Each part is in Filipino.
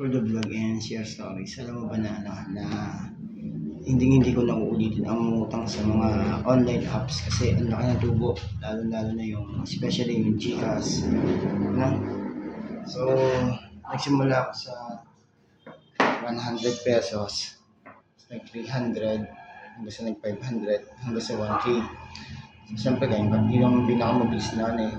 For the vlog and share stories, alam mo ba na hindi ko na uulitin ang utang sa mga online apps kasi ang laki ng tubo, lalo na yung especially yung GCash, no? So, nagsimula ako sa 100 pesos, nag 300, hanggang sa nag 500, hanggang sa 1K. So, siyempre ganyan, yung pinakamabilis na naman.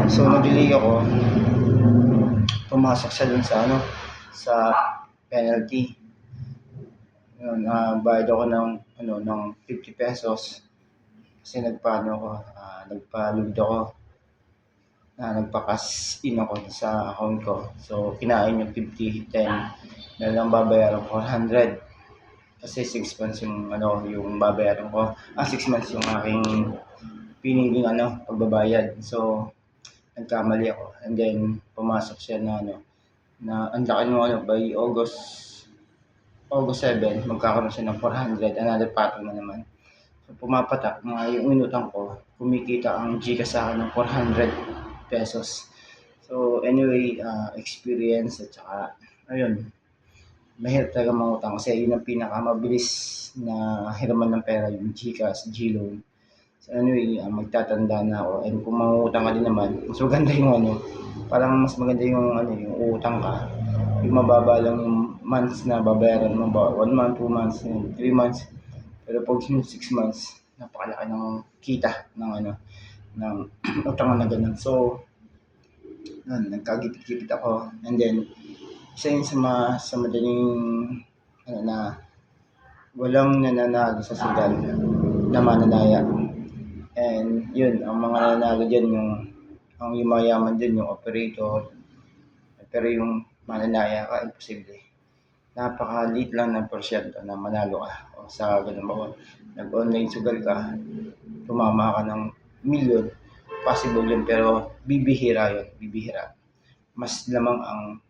So nag-delay ako, pumasok siya dun sa sa penalty. Yun, bayad ako ng 50 pesos kasi nagpa-load ako, nagpa-cash in ako sa account ko. So kinain yung 50, then meron lang babayaran ko 100 kasi 6 months yung babayaran ko. 6 months yung aking piniling pagbabayad. So nagkamali ako, and then pumasok siya na ang laki by August 7 magkakaroon siya ng 400, another patong na naman. So pumapatak yung inutang ko, kumikita ang GCash sa akin ng 400 pesos. So anyway, experience at saka ayun, mahirap talaga mangutang kasi yun ang pinakamabilis na hiraman ng pera, yung GCash, GLoan. So anyway, magtatanda na ako, and kung mangungutang ka din naman, mas maganda yung parang mas maganda yung yung utang ka, yung mababa lang yung months na babayaran mo ba, 1 month, 2 months, 3 months. Pero pag yung 6 months, napakalaki ng kita ng utang na ganun. So nagkagipit-gipit ako, and then isa yun sa madaling na walang nananalo sa sugal na mananaya. And yun, ang mga nanalo dyan, ang yumayaman dyan, yung operator. Pero yung mananaya ka, imposible. Napaka-liit lang ng porsyento na manalo ka. O sa ganun ba, nag-online sugal ka, tumama ka ng milyon, possible yun, pero bibihira yun, bibihira. Mas lamang ang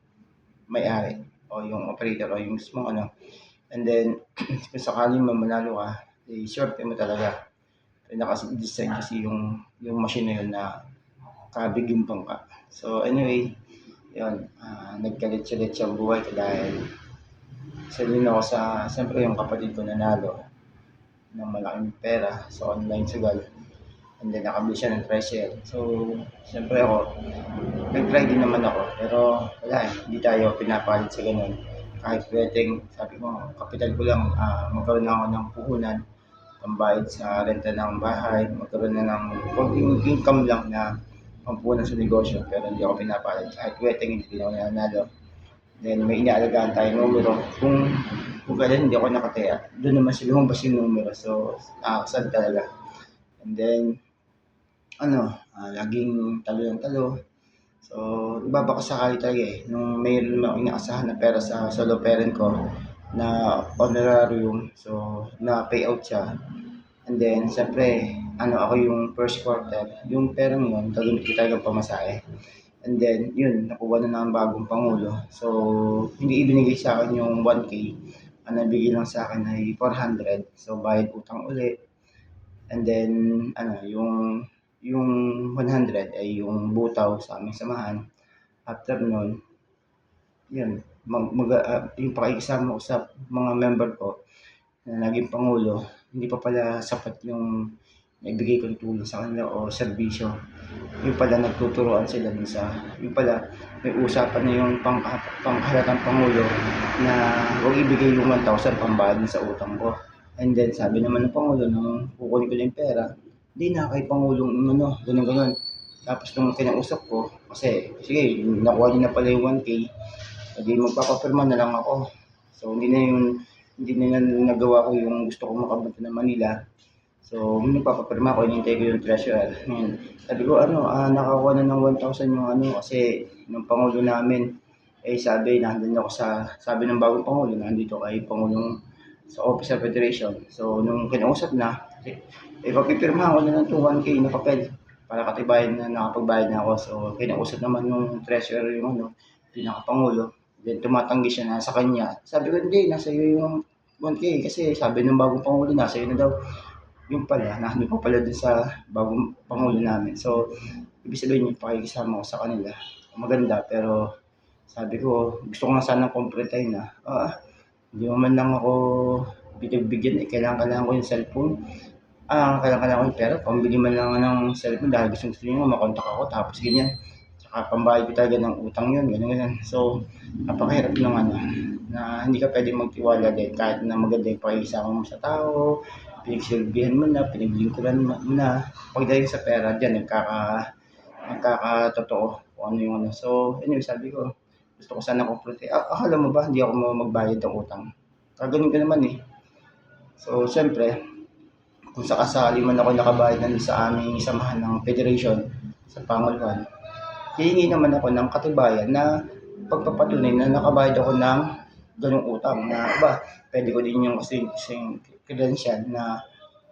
may-ari o yung operator o yung mismo And then, kung sakaling manalo ka, short mo talaga. Naka-design kasi yung machine na yun na kabigimpang ka. So anyway, yun, nagkalit-salit siyang buhay ko dahil salin ako siyempre yung kapatid ko nanalo ng malaking pera sa online sugal, and then nakabili siya ng treasure. So siyempre ako, nag-try din naman ako, pero wala hindi tayo pinapalit sa ganun. Kahit pwedeng, sabi ko, kapital ko lang, magkaroon ako ng puhunan, pambayad sa renta ng bahay, magkaroon na ng konting income lang na pampunan sa negosyo, pero hindi ako pinapalag. Kahit weteng hindi ako nanalo. Then may inaalagaan tayong numero. Kung kailan hindi ako nakataya, doon naman sila lumabas yung numero. So, nakakasad talaga. And then, laging talo ng talo. So, iba pa sakali talaga nung mayroon akong inaasahan na pera sa solo parent ko na honorarium. So, na payout siya. And then, siyempre, ako yung first quarter, yung perang yun, gagamit ko talagang pamasahe. And then, yun, nakuha na ng bagong Pangulo. So, hindi ibinigay sa akin yung 1K. Ang nabigay lang sa akin ay 400. So, bayad utang uli. And then, yung 100 ay yung butaw sa aming samahan. After nun, yun, yung pakikisama ko sa mga member ko na naging Pangulo, hindi pa pala sapat yung naibigay kong tulong sa kanila o serbisyo. Yung pala nagtuturoan sila yung pala may usapan na yung panghalatang Pangulo na huwag ibigay yung 1,000 pambayad sa utang ko. And then sabi naman ng Pangulo, nung kukunin ko lang yung pera, hindi na kay Pangulong ganun. Tapos nung kinausap ko, kasi sige, nakuha niyo na pala yung 1K, hindi magpapapirma na lang ako. So hindi na nagawa ko yung gusto kong makapunta ng Manila. So, nagpapapirma ako, hinihintay ko yung treasurer. Sabi ko, nakakuha na ng 1,000 yung kasi ng Pangulo namin. Sabi, nandun ako sabi ng bagong Pangulo, nandito kay Pangulong sa Office of Federation. So, nung kinausap na, papipirma ako na ng 1K na papel para katibayan na nakapagbayad na ako. So, kinausap naman yung treasurer yung pinaka-Pangulo. Then tumatanggi siya na sa kanya. Sabi ko, hindi, nasa iyo yung 1K kasi sabi ng bagong Pangulo, nasa iyo na daw. Yung pala, nandun pa pala dun sa bagong pangulo namin. So, ibig sabihin yung pakikisama ko sa kanila, maganda. Pero sabi ko, gusto ko nga sanang kumpletuhin na, hindi mo man lang ako bigyan, kailangan ko yung cellphone. Kailangan ko yung pera, pambili man lang ng cellphone dahil gusto niyo makontak ako tapos ganyan. Tsaka pambayad ko talaga ng utang yun, ganun, ganun. So, napakahirap ng ano, na hindi ka pwedeng magtiwala din kahit na maganda yung pakikisama mo sa tao, pinagsilbihan mo na, pinaglingkuran mo na. Pagdating sa pera, dyan nagkakatotoo kung ano yung ano. So, anyway, sabi ko, gusto ko sana kumpleto. Akala mo ba hindi ako magbayad ng utang? Kaganon ka naman eh. So, siyempre, kung sakasali man ako nakabayad na sa aming samahan ng federation sa panguluhan, hihingi naman ako ng katibayan na pagpapatunay na nakabayad ako ng ganung utang na pwede ko din yung kasing credential na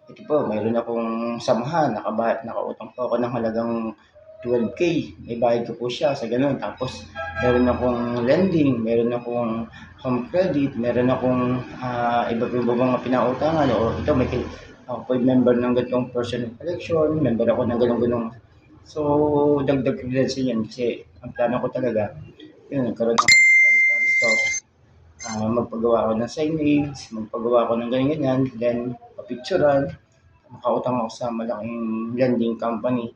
ito po, mayroon akong samahan, nakautang po ako ng halagang 12K, may bayad ko po siya sa ganun. Tapos, meron akong lending, meron akong home credit, meron akong iba mga pinautangan. O ito, ako po yung member ng ganitong personal collection, member ako ng ganun-ganun. So, dagdag credential yan kasi ang plano ko talaga, yun, nagkaroon ako ng sari-sari stock, magpagawa ako ng signage, magpagawa ako ng ganyan-ganyan, then papicturan, makautang ako sa malaking lending company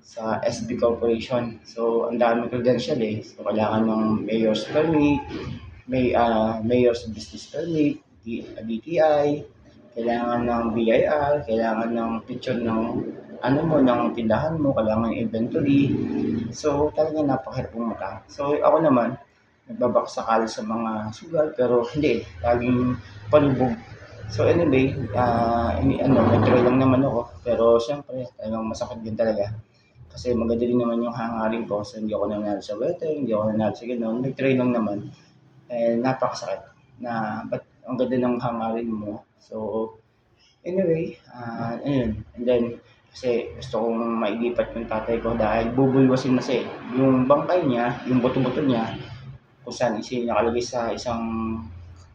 sa SB Corporation. So, ang daming credential eh. So, kailangan ng mayor's permit, mayor's business permit, DTI, kailangan ng BIR, kailangan ng picture ng ano mo, ng tindahan mo, kailangan ng inventory. So, talagang napakahirap umutang. So, ako naman, nagbabakasakali sa mga sugal, pero hindi, laging palubog. So anyway, nag-try lang naman ako, pero siyempre, talagang masakit din talaga. Kasi maganda din naman yung hangarin ko, so hindi ako nanalo sa wedding, hindi ako nanalo sa gano'n, nag-try lang naman. Napakasakit na ba't ang ganda ng hangarin mo. So anyway, ayun, and then kasi gusto kong mailipat yung tatay ko dahil bubulwasin na siya eh. Yung bangkay niya, yung buto-buto niya, kung saan nakalagay sa isang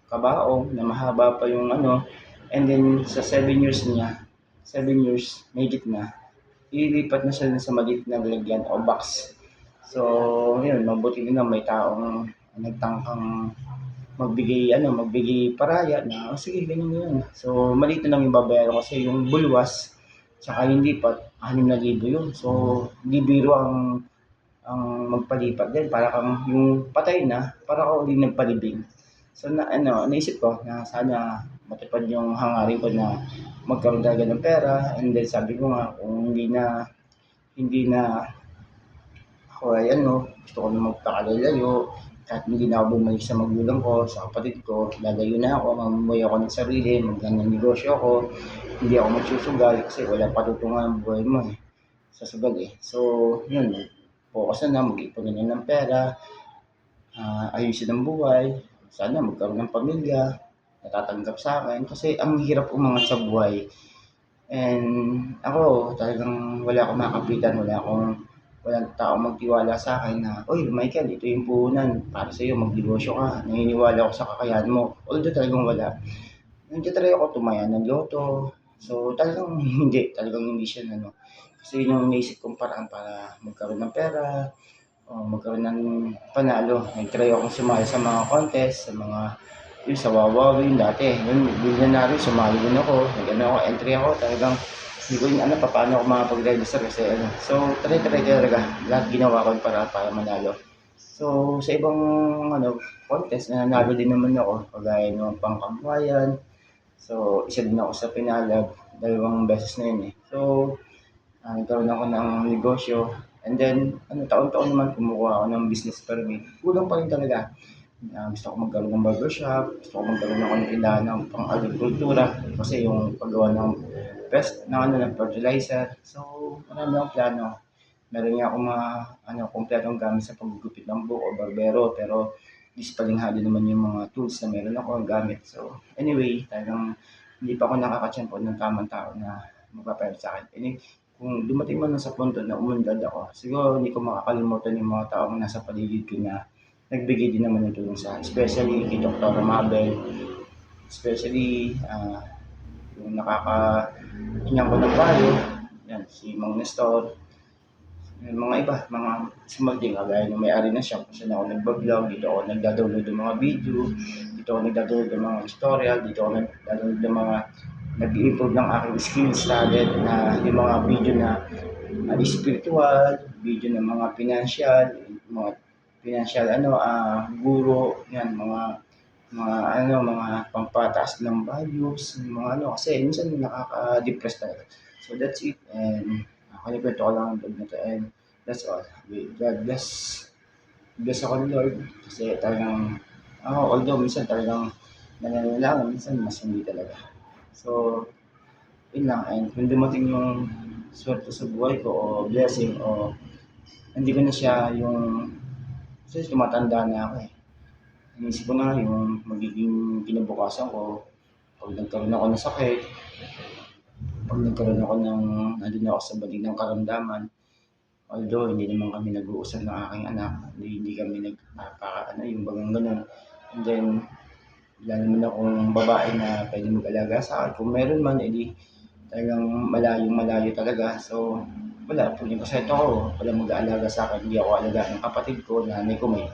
kabaong na mahaba pa yung ano, and then sa 7 years niya, 7 years, mahigit na, ililipat na siya sa maliit na lalagyan o box. So, yun, mabuti din na may taong nagtangkang magbigay paraya na, sige, ganyan yun. So, maliit na lang yung babayaran kasi yung bulwas, tsaka yung lipat, 6,000 yun. So, di biro ang magpalipat din, para kang yung patay na, para ka uli nagpalibing. So naisip ko na sana matupad yung hangarin ko na magkaroon talaga ng pera, and then sabi ko nga kung hindi na ako ay gusto ko na magpakalayo, kahit hindi na ako bumalik sa magulang ko, sa kapatid ko, lalayo na ako, mamumuhay ako ng sarili, magandang negosyo ako, hindi ako magsusugal kasi wala patutungan ang buhay mo eh, sa sugal eh. So, yun, focus na mag-ipon na ng pera, ayusin ang buhay, sana magkaroon ng pamilya, natatanggap sa akin kasi ang hirap umangat sa buhay. And ako talagang wala akong makapitan, walang tao magtiwala sa akin na, "Uy, Michael, ito yung puhunan para sa'yo, magnegosyo ka." Naniniwala ako sa kakayahan mo. Although talagang wala. Nagta-try ako tumaya ng loto. So talagang talagang hindi siya kasi yun yung iniisip kong paraan para magkaroon ng pera, magkaroon ng panalo. Nag-try akong sumali sa mga contest, sa Wawawi dati. Yun, Billionaire, sumali din ako. Entry ako. Talagang hindi ko yun paano ako makapag-register kasi So, try talaga. Lahat ginawa ko para manalo. So, sa ibang contest, nanalo din naman ako. Kagaya ng pangkabuhayan. So, isa din ako sa pinalag. 2 beses na yun eh. So, nagkaroon ako ng negosyo. And then, taon-taon naman kumukuha ako ng business permit. Kulang pa rin talaga. Gusto ko magkaroon ng barbershop, gusto ko magkaroon ng tindahan ng pang-agrikultura kasi yung paggawa ng ng fertilizer. So, marami akong plano. Meron nga akong mga kompletong gamit sa paggugupit ng buhok o barbero, pero dispalinghado naman yung mga tools na meron ako ang gamit. So, anyway, talagang hindi pa ako nakakatiyempo ng tamang tao na magpapayag sa akin. Kung dumating man sa punto na umunlad ako, siguro hindi ko makakalimutan yung mga taong nasa paligid ko na nagbigay din naman ng tulong sa especially kay Dr. Mabel, especially yung nakaka-inyang ko ng payo, yan, si Mang Nestor, yung mga iba, mga small din, kagaya ng may-ari na siya, kung saan ako nagbablog, dito ako nagda-download ng mga video, dito ako nagda-download ng mga tutorial, dito ako nagda-download ng mga nag-i-improve ng aking skills talent na yung mga video na spiritual, video ng mga financial guro, yan, mga pampataas ng values, mga kasi minsan nakaka-depress talaga. So that's it, and kinikwento ko lang ang vlog na to, and that's all. God bless. Bless ako ni Lord kasi talagang although minsan talagang nananalangin, minsan mas hindi talaga. So, yun lang, and kung dumating yung swerte sa buhay ko o blessing o hindi ko na siya yung kasi tumatanda na ako eh. Inisip ko na yung magiging kinabukasan ko pag nagkaroon ako ng sakit, pag nagkaroon ako nandun ako sa balig ng karamdaman. Although hindi naman kami nag-uusap ng aking anak, hindi kami yung bagang ganun. And then, wala naman akong babae na pwede mag-alaga sa akin. Kung meron man, edi talagang malayo talaga. So, wala. Pag nagkasayto ako, wala mag-aalaga sa akin. Hindi ako alaga ng kapatid ko, nanay ko may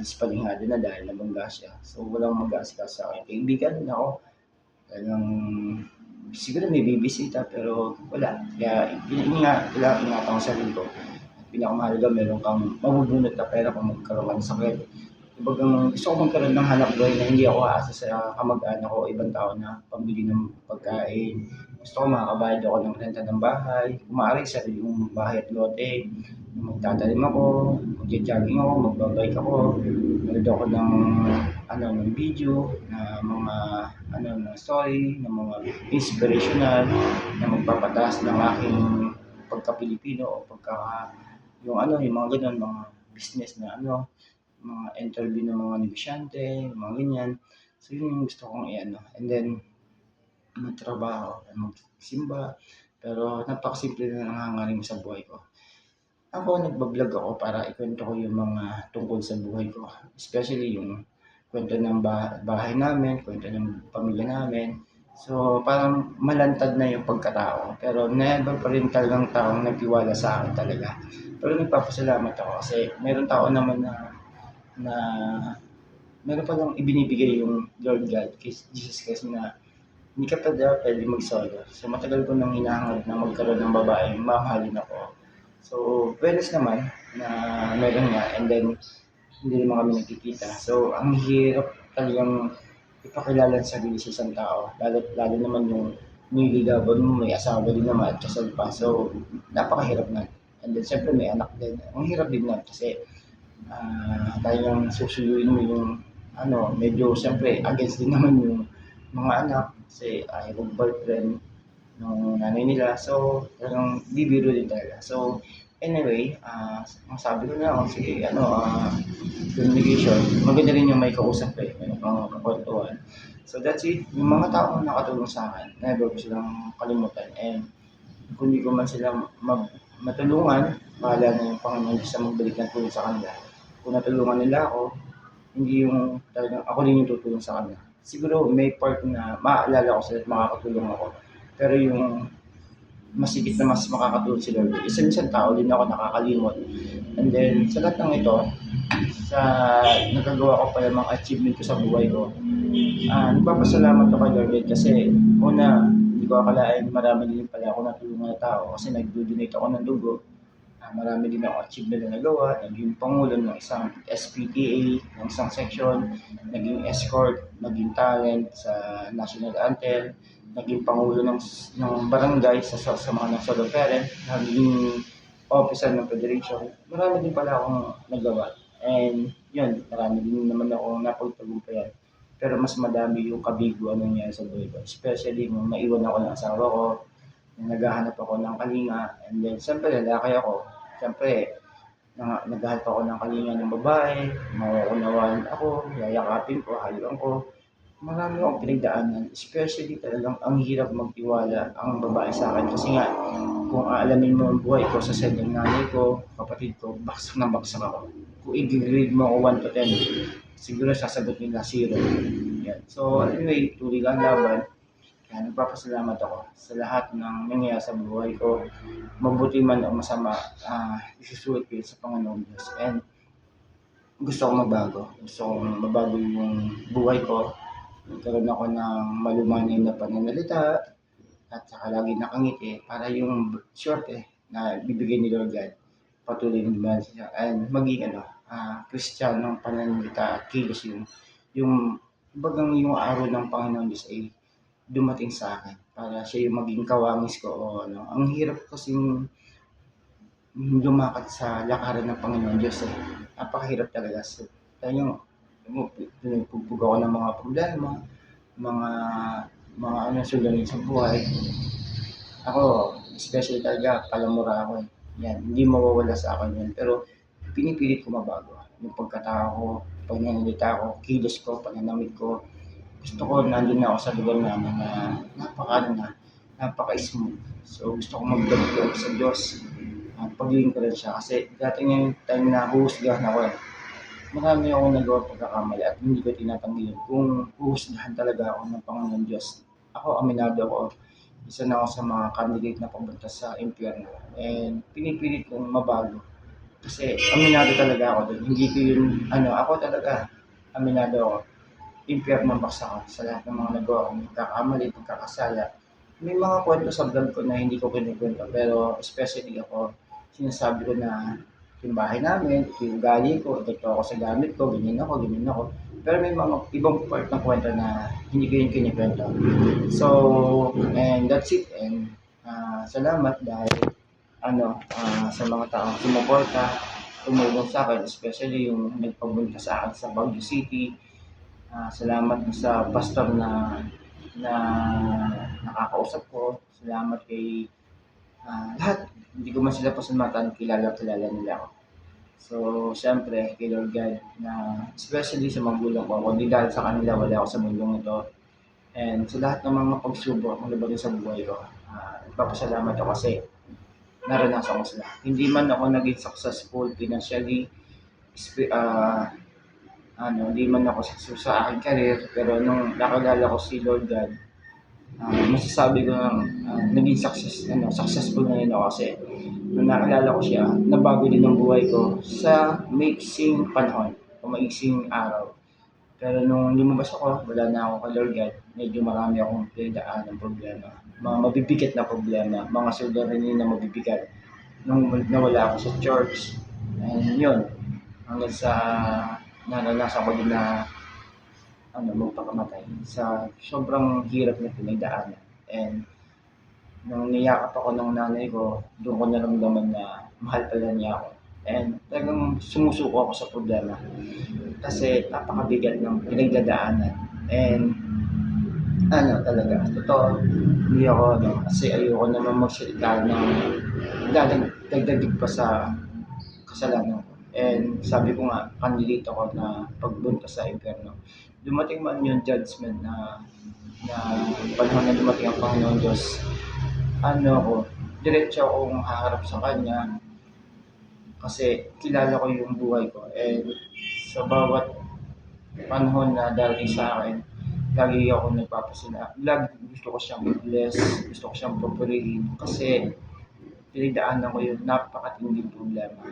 dispalingado na dahil nabangga siya. So, walang mag-aasikaso sa akin. Kaibigan din ako. Talagang siguro may bibisita pero wala. Kaya ingatan ko sa sarili ko. Pinakamahalaga meron kang mabubunot na pera kung magkaroon ka ng sakit. Kumbagang gusto ko magkaroon ng hanap buhay na hindi ako aasa sa kamag-anak ko o ibang tao na pambili ng pagkain. Gusto ko makakabayad ako ng renta ng bahay, kung maaari sarili kong bahay at lote, magtatanim ako, magja-jogging ako, magbabike ako, manood ako ng video na mga na story, ng mga inspirational na magpapataas ng aking pagka-Pilipino o yung mga ganun, mga business na mga interview ng mga negosyante, mga ganyan. So yun yung gusto kong and then magtrabaho, magsimba, pero napakasimple na nangangarin sa buhay ko. Ako nagba-vlog ako para ikwento ko yung mga tungkol sa buhay ko, especially yung kwento ng bahay namin, kwento ng pamilya namin. So parang malantad na yung pagkatao, pero never pa rin talagang taong nagtiwala sa akin talaga. Pero nagpapasalamat ako kasi meron tao naman na meron palang ibinibigay yung Lord God, Jesus Christ na hindi ka pa daw pwede mag-solo. So matagal ko nang hinahangat na magkaroon ng babae, mamahalin ako. So, wellness naman na meron nga, and then hindi naman kami nagkikita. So, ang hirap talagang ipakilala ang sarili sa isang tao. Lalo naman yung niligawan mo, may asawa din naman at kasal pa. So, napakahirap na. And then, syempre may anak din. Ang hirap din na kasi talagang susuyuin mo yung medyo syempre against din naman yung mga anak kasi ayaw boyfriend ng nanay nila. So, talagang bibiro din talaga. So, anyway, ang sabi ko na sige, communication. Maganda rin yung may kausap may kakwentuhan. So, that's it. Yung mga tao na nakatulong sa akin, never ko silang kalimutan. And kung hindi ko man sila matulungan, bahala na yung Panginoon sa magbalik ng tulong sa kanila. Kung natulungan nila ako, hindi yung talagang ako din yung tutulong sa kanila. Siguro may part na maaalala ko sila at makakatulong ako. Pero yung masigit na mas makakatulong si Lord. Isa-isang tao din ako nakakalimot. And then, sa lahat ng ito, sa nagagawa ko pa yung mga achievement ko sa buhay ko, nagpapasalamat ako kay Lord kasi una, hindi ko akalain marami din pala ako natulungan na tao kasi nag-donate ako ng dugo. Marami din ako achievement na nagawa, naging pangulo ng isang SPTA, ng isang section, naging escort, naging talent sa national anthem, naging pangulo ng barangay sa mga solo parent, naging officer ng federation. Marami din pala akong nagawa. And yun, marami din naman akong napagtagumpayan. Pero mas madami yung kabiguan nangyari sa buhay ko. Especially nung naiwan ako ng asawa ko, naghahanap ako ng kalinga, and then siyempre lalaki ako. Siyempre, naghahanap ako ng kalinga ng babae, mauunawaan ako, yayakapin ko, hayuan ko. Marami akong pinagdaanan, especially talagang ang hirap magtiwala ang babae sa akin. Kasi nga, kung aalamin mo ang buhay ko sa side ng nanay ko, kapatid ko, baksak na baksak ako. Kung i-grade mo ako 1 to 10, siguro sasagot nila 0. Yan. So anyway, tuloy lang laban. Kaya nagpapasalamat ako sa lahat ng nangyayari sa buhay ko, mabuti man o masama, isusulit ko yun sa Panginoong Diyos. And gusto kong mabago. Gusto kong mabago yung buhay ko. Nagkaroon ako ng malumanay na pananalita at saka lagi nakangiti para yung swerte na bibigay ni Lord God patuloy na dumaan siya and maging Kristiyanong pananalita at kilos yung bagang yung araw ng Panginoon Diyos ay dumating sa akin para siya yung maging kawangis ko o ano. Ang hirap kasing lumakad sa lakaran ng Panginoon Diyos eh. Napakahirap talaga. So, yung pinagpupug ako ng mga problema, mga suliranin sa buhay. Ako, especially talaga, palamura ako eh. Yan, hindi mawawala sa akin yun. Pero pinipilit ko mabago. Yung pagkatao ko, pananalita ko, kilos ko, pananamit ko. Gusto ko nandun na ako sa lugar namin na napaka-smooth. So gusto ko magdamag sa Diyos. Pagiging ko rin siya kasi dati nga yung time na huhusgahan ako eh. Marami akong nagawa pagkakamali at hindi ko tinatanggi yun. Kung huhusgahan talaga ako ng Panginoon Diyos, ako aminado ako, isa na ako sa mga candidate na papunta sa impyerno. And pinipilit kong mabago. Kasi aminado talaga ako doon. Hindi ko yun, ako talaga, aminado ako. Impyerno ang baksa ko sa lahat ng mga nagawa kong pagkakamali, pagkakasala. May mga kwento sa vlog ko na hindi ko kinikwento, pero especially ako, sinasabi ko na yung bahay namin, ito yung ugali ko, ito ako sa gamit ko, ganyan ako. Pero may mga ibang part ng kwento na hindi ko yung kinikwento. So, and that's it. And salamat dahil sa mga taong sumuporta, tumulong sa akin, especially yung nagpabunta sa akin sa Baguio City. Salamat sa pastor na nakakausap ko. Salamat kay lahat. Hindi ko man sila pasalamatan, kilala nila ako. So, siyempre, kay Lord God na especially sa magulang ko, kundi dahil sa kanila wala ako sa mundong ito. And sa lahat ng mga pagsubok ang labanin sa buhay ko, nagpapasalamat ako kasi naranasan ko sila. Hindi man ako naging successful financially, hindi man ako successful sa aking career, pero nung nakilala ko si Lord God, masasabi ko naging successful na rin ako kasi nung nakilala ko siya, nabago din ang buhay ko sa maiksing panahon o maiksing araw. Pero nung lumabas ako, wala na ako kay Lord God, medyo marami akong pinagdaan ng problema. Mga mabibigat na problema, mga suliranin na mabibigat. Nung nawala ako sa church, and yun, hanggang sa naranasan ko din na magpakamatay sa sobrang hirap na pinagdaanan. And nung niyakap ako ng nanay ko, doon ko naramdaman na mahal pala niya ako. And talagang sumusuko ako sa problema kasi napakabigat ng pinagdadaanan. And talaga, totoo, hindi ako, kasi ayoko naman magsalita ng dagdag pa sa kasalanan ko. And sabi ko nga, candidate ako na pagbunta sa impyerno. Dumating man yung judgment na panahon na dumating ang Panginoon Diyos, diretso akong haharap sa Kanya kasi kilala ko yung buhay ko. And sa bawat panahon na darating sa akin, lagi ako gusto ko siyang i-bless, gusto ko siyang pupurihin kasi pinagdaanan ko yung napakatinding problema.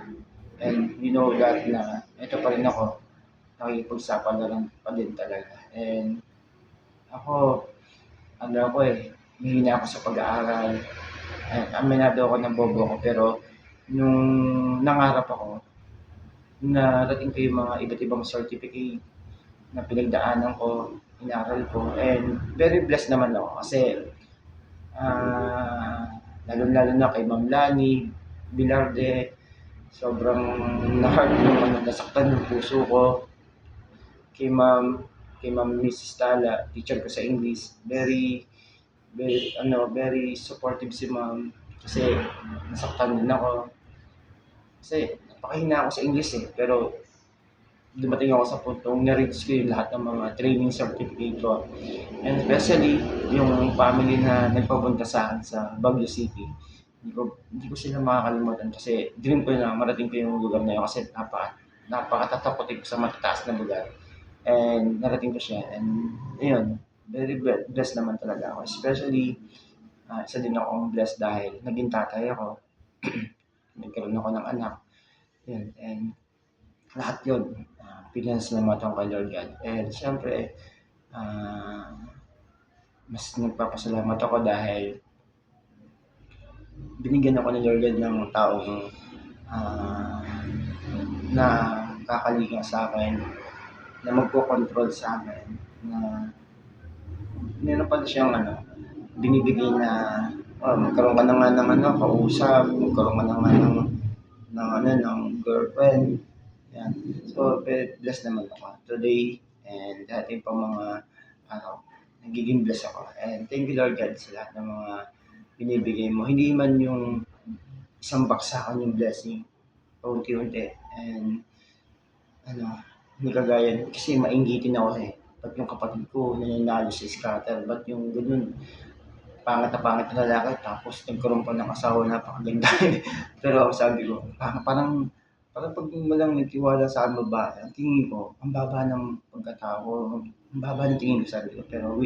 And you know that na ito pa rin ako, nakikipagsapal na lang pa din talaga. And ako, mahina ako sa pag-aaral. Aminado ako ng bobo ko, pero nung nangarap ako, narating ko yung mga iba't ibang certificate na pinagdaanan ko, inaral ko, and very blessed naman ako kasi lalo na kay Ma'am Lani Bilarde, sobrang na-hurt yung nasaktan yung puso ko. Kay Ma'am Mrs. Tala, teacher ko sa English, very supportive si Ma'am kasi nasaktan din ako. Kasi napakahina ako sa English pero dumating ako sa puntong na-reach ko yung lahat ng mga training certificate ko. And especially yung family na nagpapunta sa akin sa Baguio City. Hindi ko sila makakalimutan kasi dream ko na marating ko yung lugar na yun kasi napakatatakotin ko sa matataas na lugar. And narating ko siya. And ayun, very blessed naman talaga ako. Especially, isa din akong blessed dahil naging tatay ako, nagkaroon ako ng anak, yun, and lahat yun, pinasalamatan ko kay Lord God. And siyempre, ah, mas nagpapasalamat ako dahil binigyan ako ni Lord God ng taong ah, na kakalinga sa akin, na magko-control sa akin, na meron pala siyang binibigay na magkaroon ka na nga ng kausap, magkaroon ka na nga ng girlfriend. Yan. So, very blessed naman ako today and dati pa mga araw. Nagiging blessed ako. And thank you Lord God sa lahat ng mga binibigay mo. Hindi man yung isang baksakan yung blessing, paunti-unti. And hindi kagaya, kasi mainggitin ako ba't yung kapatid ko nananalo sa scatter, ba't yung ganun, pangit na pangit na lalaki, tapos nagkaroon pa ng asawa napakaganda. Pero sabi ko, parang pag mo lang nagtiwala sa babae, ang tingin ko, ang baba ng pagkatao, ang baba ng tingin ko sabi ko. Pero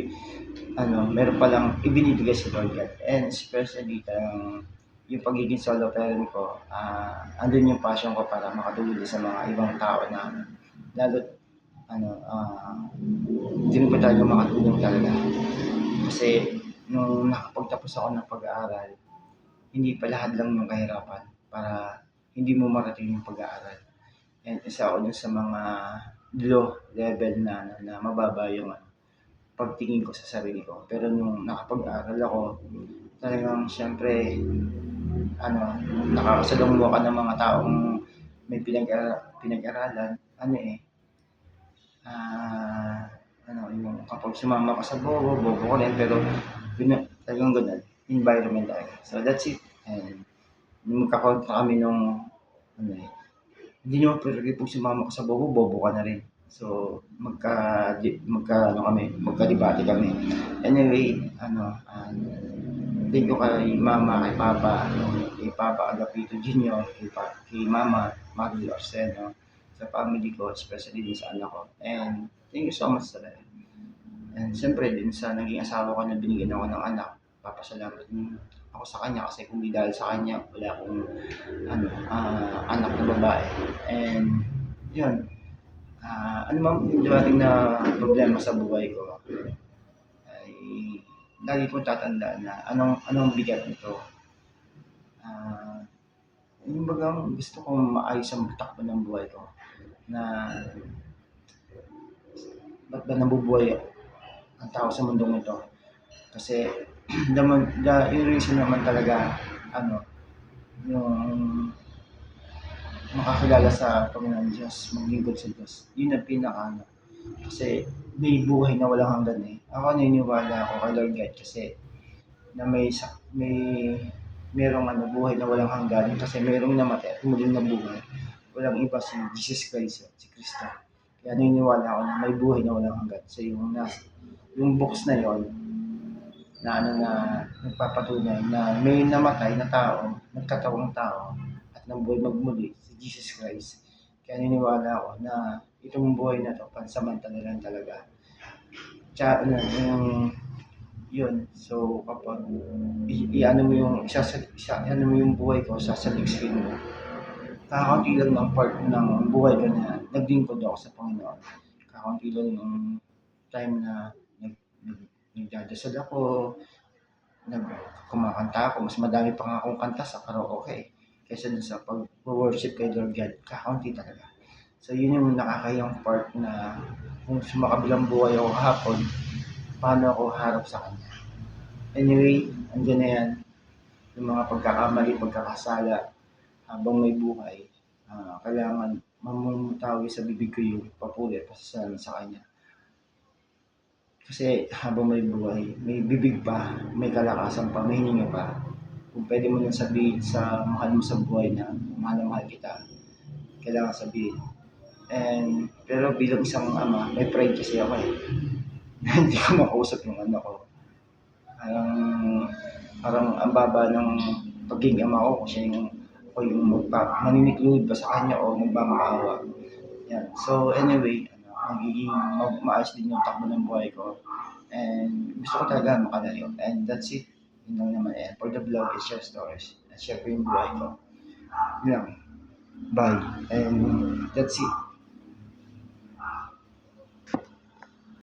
meron palang ibinibigay si Lord God. And especially yung pagiging solo parent ko, andun yung passion ko para makatulong sa mga ibang tao na lalo hindi ko talaga makatulong talaga. Kasi nung nakapagtapos ako ng pag-aaral, hindi pa lahat lang yung kahirapan para hindi mo marating yung pag-aaral. And isa ako dun sa mga low level na mababa yung pagtingin ko sa sarili ko. Pero nung nakapag-aral ako, talagang siyempre, nakakasalungo ka ng mga taong may pinag-aralan, yung kapag sumama ka sa bobo ko rin, pero talagang ganun, environment talaga. So that's it. And magkakontra kami nung, hindi nyo pero pag sumama ka sa bobo ka na rin. So, magkadebate kami. Anyway, thank you kay Mama, kay Papa Agapito Jr., kay Mama Maril Arseno, sa family ko, especially din sa anak ko. And thank you so much sa lahat. And siyempre din sa naging asawa ko na binigyan ako ng anak, papasalamat din ako sa kanya kasi kung di dahil sa kanya, wala akong anak na babae. And yun, ano man yung dumating na problema sa buhay ko, ay lagi kong tatandaan na anong bigat nito. Yung bagang gusto kong maayos ang takbo ng buhay ko, na ba't ba nabubuhay ang tao sa mundong ito. Kasi yung reason naman talaga, yung makakilala sa Panginoon Diyos, maglingkod sa Diyos. Yun ang pinaka kasi may buhay na walang hanggan eh. Ako naniniwala ako kay Lord God kasi na merong buhay na walang hanggan kasi merong namatay at muling nabuhay. Walang iba si Jesus Christ, si Kristo. Kaya naniniwala ako na may buhay na walang hanggan. So yung books na yon na nagpapatunay na may namatay na tao, nagkatawang tao at nabuhay magmuli si Jesus Christ. Kaya naniniwala ako na itong buhay na to pansamantala lang talaga. Tsaka yun. So kapag mo yung buhay ko sa screen mo, kakaunti lang ng part ng buhay ko na naglingkod ako sa Panginoon. Kakaunti lang ng time na nagdadasal ako, kumakanta ako, mas madami pa nga akong kanta sa karaoke kaysa dun sa pag-worship kay Lord God, kakaunti talaga. So yun yung nakakayang part na kung sumakabilang buhay ako hapon, paano ako harap sa Kanya. Anyway, andyan na yan, yung mga pagkakamali, pagkakasala, habang may buhay, kailangan mamumutawi sa bibig ko yung papuri at pasasalamat sa Kanya. Kasi habang may buhay, may bibig pa, may kalakasan pa, may hininga pa. Kung pwede mo lang sabihin sa mahal mo sa buhay na mahal na mahal kita, kailangan sabihin. Pero bilang isang ama, may pride kasi ako hindi ko makausap yung anak ko. Parang ang baba ng pagiging ama ko kasi ako yung maniniklod ba sa kanya o magmamakaawa. Yan. So anyway, magiging maayos din yung takbo ng buhay ko. And gusto ko talaga makalayo. And that's it. Yun lang naman. And for the vlog, it's just stories. At syempre yung buhay ko. Yun lang. Bye. And that's it.